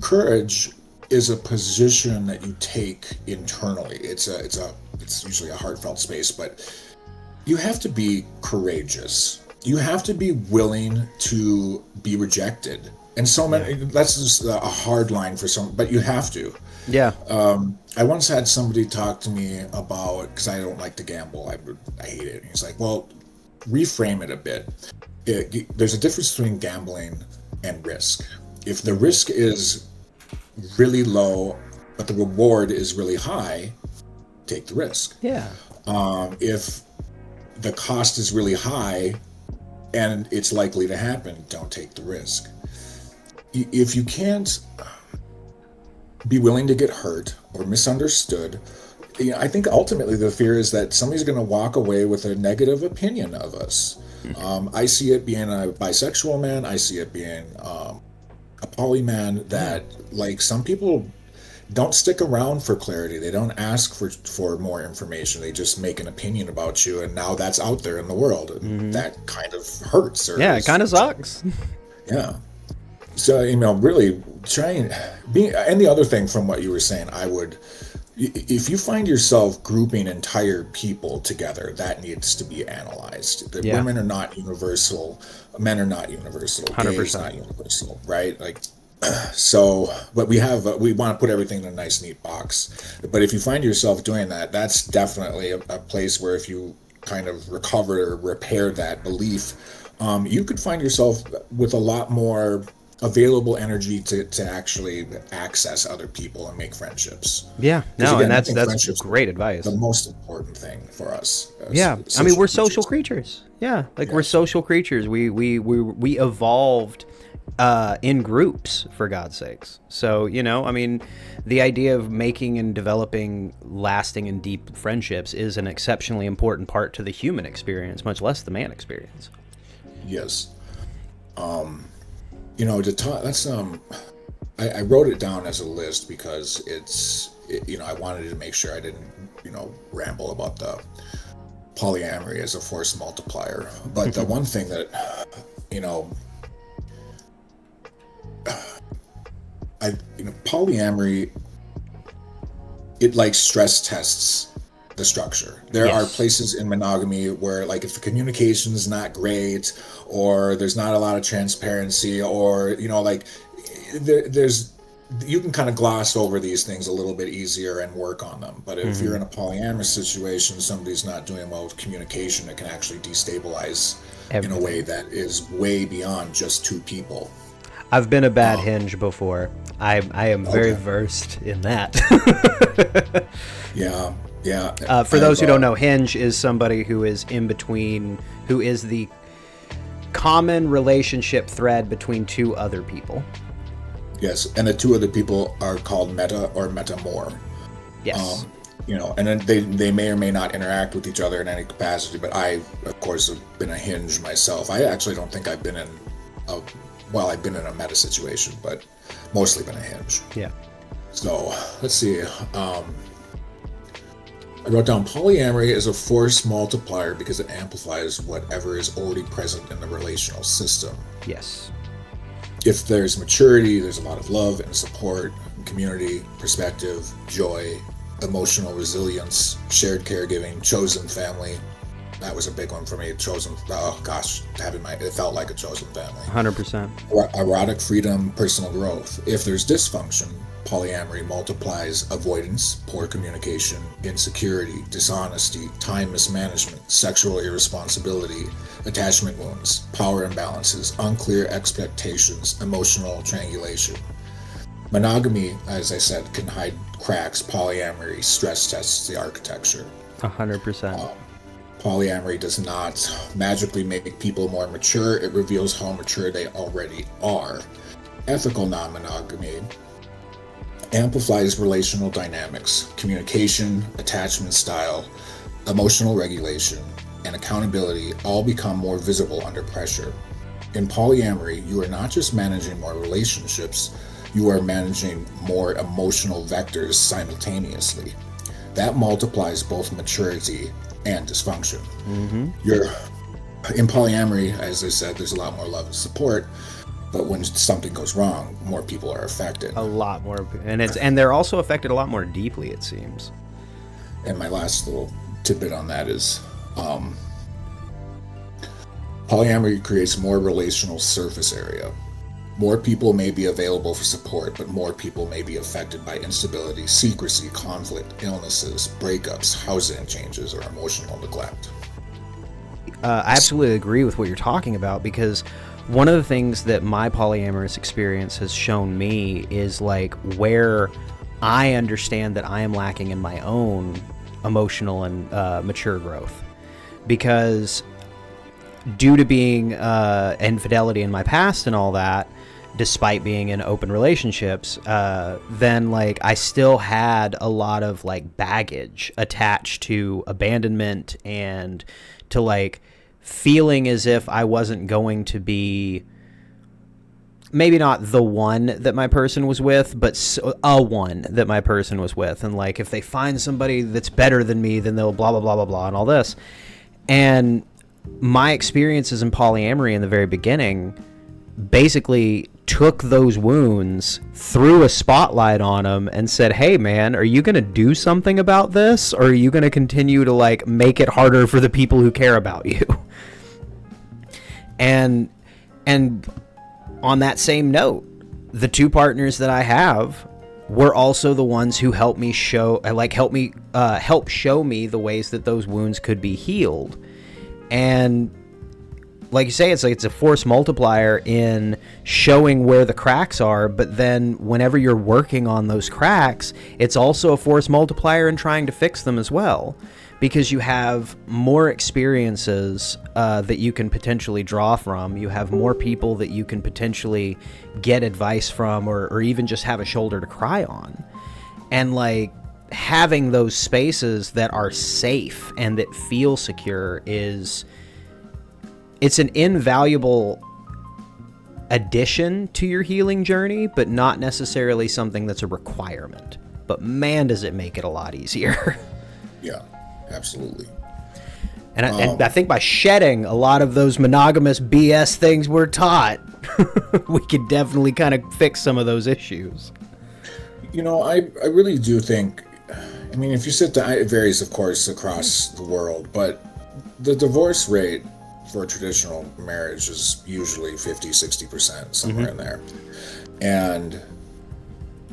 Courage is a position that you take internally. It's usually a heartfelt space, but you have to be courageous. You have to be willing to be rejected. And so many, that's just a hard line for some, but you have to. Yeah. I once had somebody talk to me about, because I don't like to gamble, I hate it. And he's like, well, reframe it a bit. There's a difference between gambling and risk. If the risk is really low, but the reward is really high, take the risk. Yeah. If the cost is really high and it's likely to happen, don't take the risk. If you can't be willing to get hurt or misunderstood, I think ultimately the fear is that somebody's going to walk away with a negative opinion of us. I see it being a bisexual man. I see it being a poly man, that like some people don't stick around for clarity. They don't ask for more information. They just make an opinion about you, and now that's out there in the world. And that kind of hurts. It kind of sucks. Yeah. So, really trying being, and the other thing from what you were saying, if you find yourself grouping entire people together, that needs to be analyzed. The women are not universal, men are not universal, 100%. gay is not universal, right? Like, so, but we want to put everything in a nice, neat box. But if you find yourself doing that, that's definitely a place where if you kind of recover or repair that belief, you could find yourself with a lot more available energy to actually access other people and make friendships. Yeah, no, again, and that's great advice. The most important thing for us. I mean, we're social creatures. Yeah, like we're social creatures. We evolved in groups, for God's sakes. So, I mean, the idea of making and developing lasting and deep friendships is an exceptionally important part to the human experience, much less the man experience. Yes. To talk, that's I wrote it down as a list because I wanted to make sure I didn't ramble about the polyamory as a force multiplier. But the one thing that polyamory, it like stress tests the structure. There are places in monogamy where, like, if the communication is not great, or there's not a lot of transparency, or there's you can kind of gloss over these things a little bit easier and work on them. But if you're in a polyamorous situation, somebody's not doing well with communication, it can actually destabilize in a way that is way beyond just two people. I've been a bad hinge before. I am very versed in that. Yeah. For those who don't know, hinge is somebody who is in between, who is the common relationship thread between two other people. Yes, and the two other people are called meta or metamor. Yes. And then they may or may not interact with each other in any capacity, but I, of course, have been a hinge myself. I actually don't think I've been in I've been in a meta situation, but mostly been a hinge. Yeah. So, let's see. I wrote down polyamory is a force multiplier because it amplifies whatever is already present in the relational system. Yes. If there's maturity, there's a lot of love and support, community, perspective, joy, emotional resilience, shared caregiving, chosen family. That was a big one for me. It felt like a chosen family. 100%. Erotic freedom, personal growth. If there's dysfunction, polyamory multiplies avoidance, poor communication, insecurity, dishonesty, time mismanagement, sexual irresponsibility, attachment wounds, power imbalances, unclear expectations, emotional triangulation. Monogamy, as I said, can hide cracks. Polyamory stress tests the architecture. 100%. Polyamory does not magically make people more mature. It reveals how mature they already are. Ethical non-monogamy amplifies relational dynamics, communication, attachment style, emotional regulation, and accountability all become more visible under pressure. In polyamory, you are not just managing more relationships, you are managing more emotional vectors simultaneously. That multiplies both maturity and dysfunction. In polyamory, as I said, there's a lot more love and support, but when something goes wrong, more people are affected. A lot more, and they're also affected a lot more deeply, it seems. And my last little tidbit on that is polyamory creates more relational surface area. More people may be available for support, but more people may be affected by instability, secrecy, conflict, illnesses, breakups, housing changes, or emotional neglect. I absolutely agree with what you're talking about, because one of the things that my polyamorous experience has shown me is like where I understand that I am lacking in my own emotional and mature growth, because due to being infidelity in my past and all that, despite being in open relationships, then like I still had a lot of like baggage attached to abandonment and to like feeling as if I wasn't going to be, maybe not the one that my person was with, but a one that my person was with. And like, if they find somebody that's better than me, then they'll blah, blah, blah, blah, blah, and all this. And my experiences in polyamory in the very beginning basically took those wounds, threw a spotlight on them, and said, hey man, are you going to do something about this, or are you going to continue to like make it harder for the people who care about you? And on that same note, the two partners that I have were also the ones who helped me help show me the ways that those wounds could be healed. And like you say, it's a force multiplier in showing where the cracks are, but then whenever you're working on those cracks, it's also a force multiplier in trying to fix them as well, because you have more experiences that you can potentially draw from. You have more people that you can potentially get advice from, or even just have a shoulder to cry on. And like having those spaces that are safe and that feel secure it's an invaluable addition to your healing journey, but not necessarily something that's a requirement. But man, does it make it a lot easier. Yeah, absolutely. And I think by shedding a lot of those monogamous BS things we're taught, we could definitely kind of fix some of those issues. You know, I really do think, I mean, if you sit down, it varies, of course, across the world, but the divorce rate for a traditional marriage is usually 50-60%, somewhere in there. And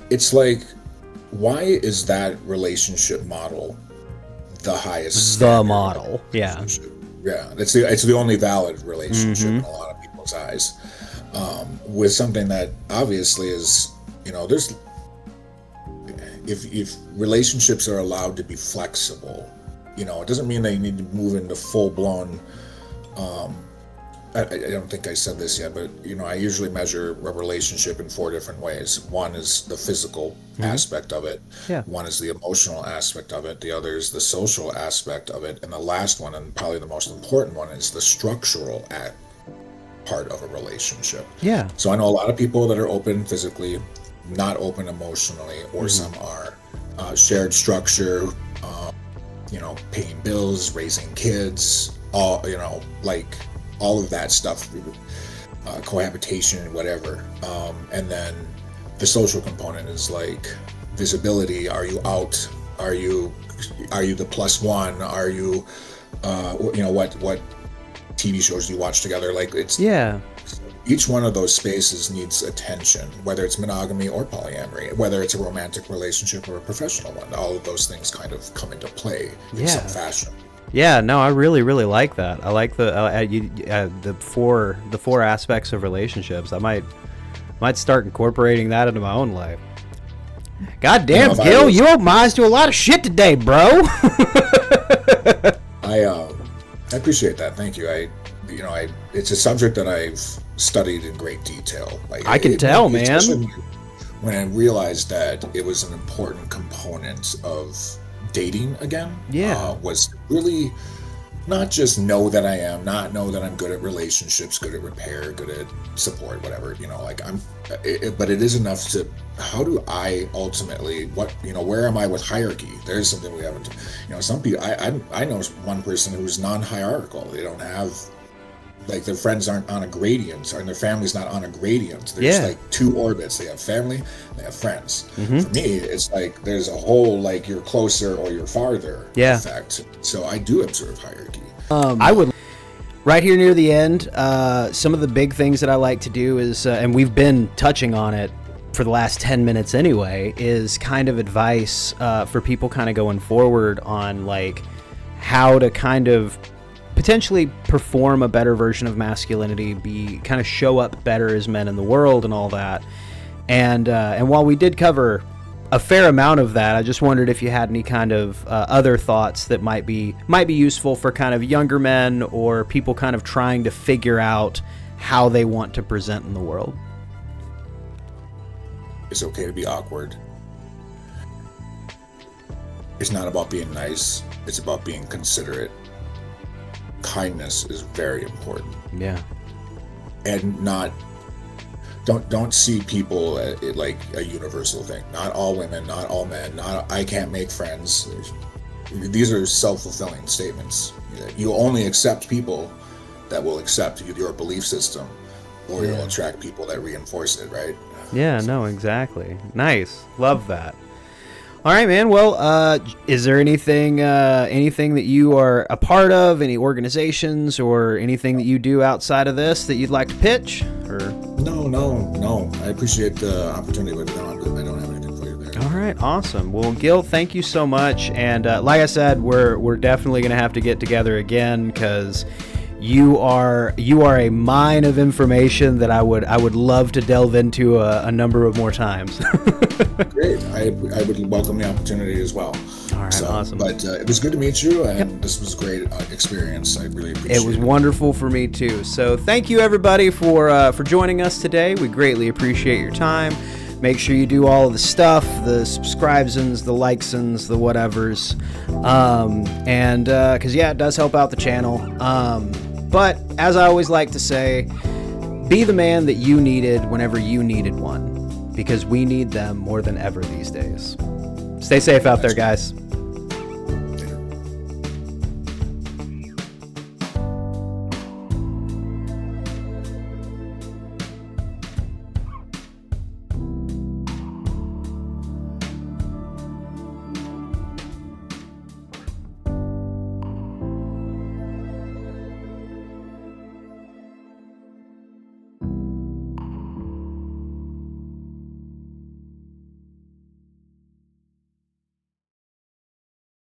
it's like, why is that relationship model the highest? The model, yeah. Yeah, it's the only valid relationship in a lot of people's eyes. With something that obviously is, you know, there's, if relationships are allowed to be flexible, you know, it doesn't mean they need to move into full-blown, I don't think I said this yet, but, you know, I usually measure a relationship in 4 different ways. One is the physical aspect of it. Yeah. One is the emotional aspect of it. The other is the social aspect of it. And the last one, and probably the most important one, is the structural part of a relationship. Yeah. So I know a lot of people that are open physically, not open emotionally, or some are shared structure, you know, paying bills, raising kids, all, you know, like all of that stuff, cohabitation, whatever. And then the social component is like visibility. Are you out? Are you the plus one? Are you, you know, what TV shows do you watch together? Like it's, yeah. each one of those spaces needs attention, whether it's monogamy or polyamory, whether it's a romantic relationship or a professional one. All of those things kind of come into play in some fashion. Yeah, no, I really, really like that. I like the four aspects of relationships. I might start incorporating that into my own life. God damn, Gil, you opened my eyes to a lot of shit today, bro. I appreciate that. Thank you. It's a subject that I've studied in great detail. I can tell, man. When I realized that it was an important component of dating again, was really not just know that I am, not know that I'm good at relationships, good at repair, good at support, whatever, but it is enough to, how do I ultimately, where am I with hierarchy? There's something we haven't, some people, I know one person who's non-hierarchical. They don't have, their friends aren't on a gradient, and their family's not on a gradient. There's two orbits. They have family, they have friends. Mm-hmm. For me, it's there's a whole you're closer or you're farther effect. So I do observe hierarchy. I would, right here near the end, some of the big things that I like to do is, and we've been touching on it for the last 10 minutes anyway, is kind of advice for people kind of going forward on how to kind of potentially perform a better version of masculinity, kind of show up better as men in the world and all that. And while we did cover a fair amount of that, I just wondered if you had any kind of other thoughts that might be useful for kind of younger men or people kind of trying to figure out how they want to present in the world. It's okay to be awkward. It's not about being nice. It's about being considerate. Kindness is very important. Yeah. And don't see people like a universal thing. Not all women, not all men, I can't make friends. These are self-fulfilling statements. You only accept people that will accept your belief system, or you'll attract people that reinforce it, right? Yeah, no, exactly. Nice. Love that. All right, man. Well, is there anything that you are a part of, any organizations or anything that you do outside of this that you'd like to pitch? Or No. I appreciate the opportunity, but no, I'm good. I don't have anything for you there. All right, awesome. Well, Gil, thank you so much. And like I said, we're definitely going to have to get together again because you are a mine of information that I would love to delve into a number of more times. Great. I would welcome the opportunity as well. All right, awesome. But it was good to meet you, and this was a great experience. I really appreciate it. It was wonderful for me too. So thank you everybody for joining us today. We greatly appreciate your time. Make sure you do all of the stuff, the subscribesons, the likesons, the whatevers, and because it does help out the channel. But as I always like to say, be the man that you needed whenever you needed one, because we need them more than ever these days. Stay safe out there, guys.